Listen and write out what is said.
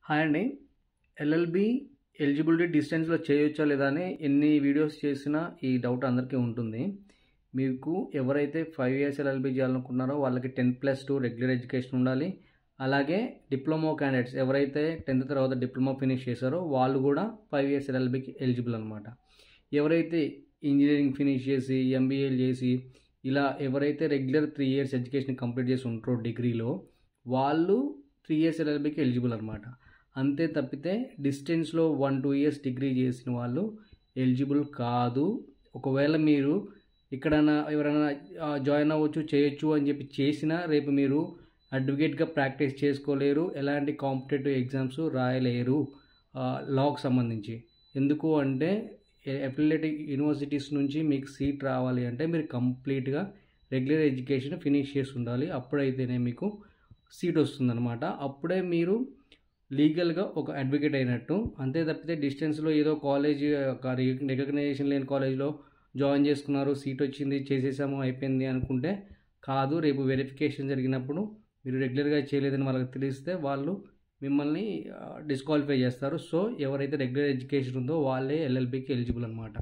Hi అండి. LLB eligibility డిస్టెన్స్‌లో చేయొచ్చా లేదా అని ఎన్ని వీడియోస్ చేసినా ఈ డౌట్ అందరికీ ఉంటుంది. మీకు ఎవరైతే 5 ఇయర్స్ ఎల్ఎల్బి చేయాలనుకుంటున్నారో వాళ్ళకి 10+2 రెగ్యులర్ ఎడ్యుకేషన్ ఉండాలి. అలాగే డిప్లొమా క్యాండిడేట్స్ ఎవరైతే 10th తర్వాత డిప్లొమా ఫినిష్ చేశారో వాళ్ళు కూడా 5 ఇయర్స్ ఎల్ఎల్బికి ఎలిజిబుల్ అనమాట. ఎవరైతే ఇంజనీరింగ్ ఫినిష్ చేసి ఎంబీఏలు చేసి ఇలా ఎవరైతే రెగ్యులర్ 3 ఇయర్స్ ఎడ్యుకేషన్ కంప్లీట్ చేసి ఉంటారో డిగ్రీలో వాళ్ళు 3 ఇయర్స్ ఎల్ఎల్బికి ఎలిజిబుల్ అనమాట. అంతే తప్పితే డిస్టెన్స్లో 1-2 ఇయర్స్ డిగ్రీ చేసిన వాళ్ళు ఎలిజిబుల్ కాదు. ఒకవేళ మీరు ఎక్కడైనా ఎవరైనా జాయిన్ అవ్వచ్చు చేయొచ్చు అని చెప్పి చేసినా రేపు మీరు అడ్వకేట్గా ప్రాక్టీస్ చేసుకోలేరు, ఎలాంటి కాంపిటేటివ్ ఎగ్జామ్స్ రాయలేరు లాకి సంబంధించి. ఎందుకు అంటే అఫిలియేటెడ్ యూనివర్సిటీస్ నుంచి మీకు సీట్ రావాలి అంటే మీరు కంప్లీట్గా రెగ్యులర్ ఎడ్యుకేషన్ ఫినిష్ చేసి ఉండాలి. అప్పుడైతేనే మీకు సీట్ వస్తుందన్నమాట. అప్పుడే మీరు లీగల్గా ఒక అడ్వకేట్ అయినట్టు. అంతే తప్పితే డిస్టెన్స్లో ఏదో కాలేజ్ రికగ్నైజేషన్ లేని కాలేజ్లో జాయిన్ చేసుకున్నారు, సీట్ వచ్చింది, చేసేసాము, అయిపోయింది అనుకుంటే కాదు. రేపు వెరిఫికేషన్ జరిగినప్పుడు మీరు రెగ్యులర్గా చేయలేదని వాళ్ళకి తెలిస్తే వాళ్ళు మిమ్మల్ని డిస్క్వాలిఫై చేస్తారు. సో ఎవరైతే రెగ్యులర్ ఎడ్యుకేషన్ ఉందో వాళ్ళే ఎల్ఎల్బికి ఎలిజిబుల్ అనమాట.